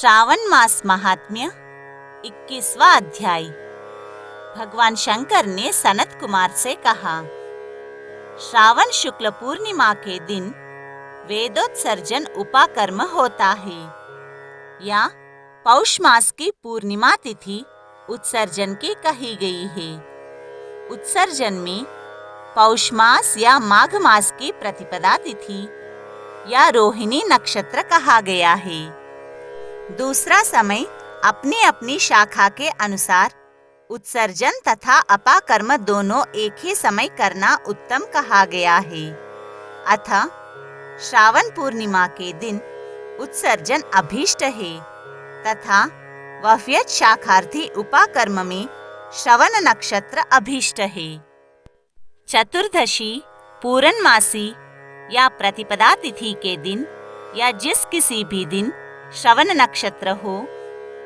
श्रावण मास महात्म्य 21वां अध्याय। भगवान शंकर ने सनत कुमार से कहा, श्रावण शुक्ल पूर्णिमा के दिन वेदोत्सर्जन उपाकर्म होता है या पौष मास की पूर्णिमा तिथि उत्सर्जन की कही गई है। उत्सर्जन में पौष मास या माघ मास की प्रतिपदा तिथि या रोहिणी नक्षत्र कहा गया है। दूसरा समय अपनी अपनी शाखा के अनुसार उत्सर्जन तथा अपाकर्म दोनों एक ही समय करना उत्तम कहा गया है। अतः श्रावण पूर्णिमा के दिन उत्सर्जन अभीष्ट है तथा वह्यत शाखार्थी उपाकर्म में श्रवण नक्षत्र अभीष्ट है। चतुर्दशी, पूर्णमासी या प्रतिपदा तिथि के दिन या जिस किसी भी दिन श्रवण नक्षत्र हो,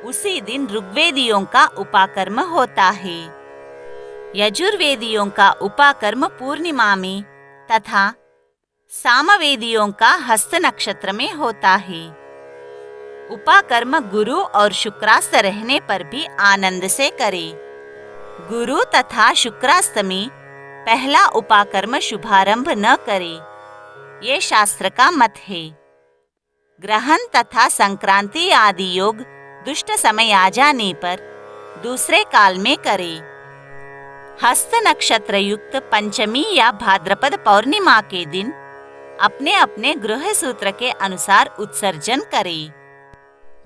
उसी दिन ऋग्वेदियों का उपाकर्म होता है। यजुर्वेदियों का उपाकर्म पूर्णिमा में तथा सामवेदियों का हस्त नक्षत्र में होता है। उपाकर्म गुरु और शुक्रास्त रहने पर भी आनंद से करे। गुरु तथा शुक्रास्त में पहला उपाकर्म शुभारंभ न करे, ये शास्त्र का मत है। ग्रहण तथा संक्रांति आदि योग दुष्ट समय आ जाने पर दूसरे काल में करे। हस्त नक्षत्र युक्त पंचमी या भाद्रपद पौर्णिमा के दिन अपने अपने गृह सूत्र के अनुसार उत्सर्जन करे।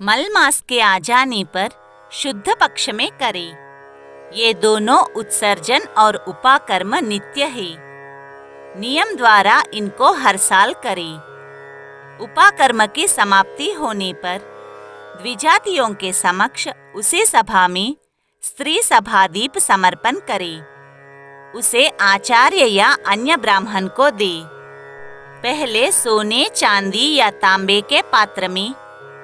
मल मास के आ जाने पर शुद्ध पक्ष में करे। ये दोनों उत्सर्जन और उपाकर्म नित्य है। नियम द्वारा इनको हर साल करे। उपाकर्म की समाप्ति होने पर द्विजातियों के समक्ष उसी सभा में स्त्री सभादीप समर्पण करे। उसे आचार्य या अन्य ब्राह्मण को दे। पहले सोने, चांदी या तांबे के पात्र में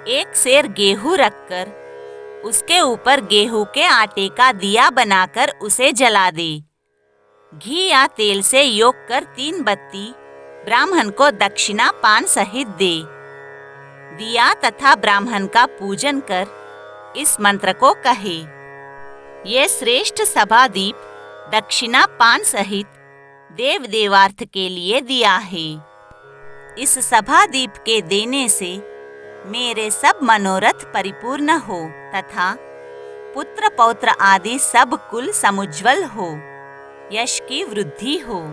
एक सेर गेहूं रखकर उसके ऊपर गेहूं के आटे का दिया बनाकर उसे जला दे। घी या तेल से योग कर 3 बत्ती ब्राह्मण को दक्षिणा पान सहित दे। दिया तथा ब्राह्मण का पूजन कर इस मंत्र को कहे, ये श्रेष्ठ सभादीप दक्षिणा पान सहित देव देवार्थ के लिए दिया है। इस सभादीप के देने से मेरे सब मनोरथ परिपूर्ण हो तथा पुत्र पौत्र आदि सब कुल समुज्वल हो, यश की वृद्धि हो।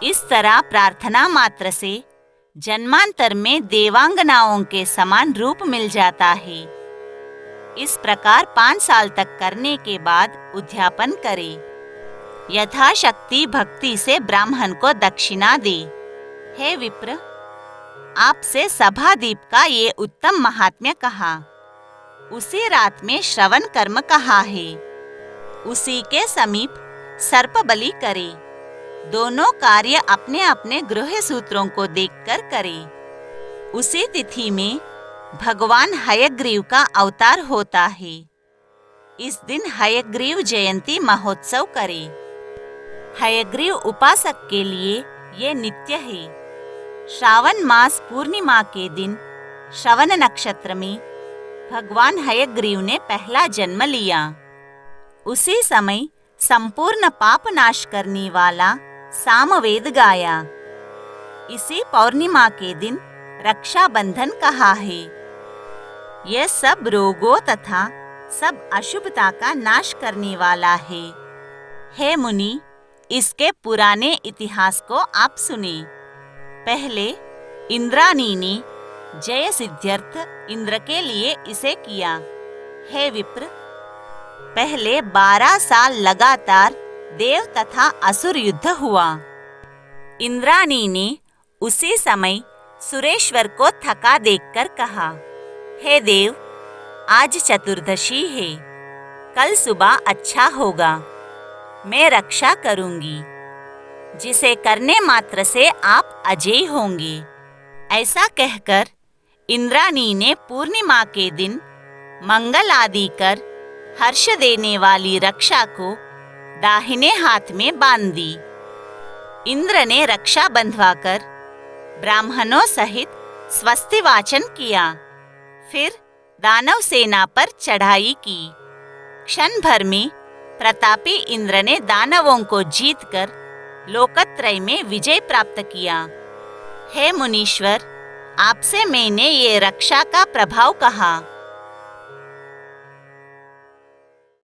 इस तरह प्रार्थना मात्र से जन्मांतर में देवांगनाओं के समान रूप मिल जाता है। इस प्रकार 5 साल तक करने के बाद उद्यापन करे। यथाशक्ति भक्ति से ब्राह्मण को दक्षिणा दे। हे विप्र, आपसे सभादीप का ये उत्तम महात्म्य कहा। उसी रात में श्रवण कर्म कहा है। उसी के समीप सर्प बलि करे। दोनों कार्य अपने अपने गृह सूत्रों को देखकर करे। उसी तिथि में भगवान हयग्रीव का अवतार होता है। इस दिन हयग्रीव जयंती महोत्सव करे। हयग्रीव उपासक के लिए ये नित्य है। श्रावण मास पूर्णिमा के दिन श्रवण नक्षत्र में भगवान हयग्रीव ने पहला जन्म लिया। उसी समय संपूर्ण पाप नाश करने वाला सामवेद गाया। इसी पौर्णिमा के दिन रक्षाबंधन कहा है। यह सब रोगों तथा सब अशुभता का नाश करने वाला है। हे मुनि, इसके पुराने इतिहास को आप सुने। पहले इंद्राणी ने जय सिद्ध्यर्थ इंद्र के लिए इसे किया। हे विप्र, पहले 12 साल लगातार देव तथा असुर युद्ध हुआ। इंद्राणी ने उसी समय सुरेश्वर को थका देखकर कहा, हे देव, आज चतुर्दशी है। कल सुबह अच्छा होगा। मैं रक्षा करूंगी, जिसे करने मात्र से आप अजय होंगे। ऐसा कहकर इंद्राणी ने पूर्णिमा के दिन मंगल आदि कर हर्ष देने वाली रक्षा को दाहिने हाथ में बांध दी। इंद्र ने रक्षा बंधवाकर ब्राह्मणों सहित स्वस्ति वाचन किया। फिर दानव सेना पर चढ़ाई की। क्षण भर में प्रतापी इंद्र ने दानवों को जीतकर लोकत्रय में विजय प्राप्त किया। हे मुनीश्वर, आपसे मैंने ये रक्षा का प्रभाव कहा।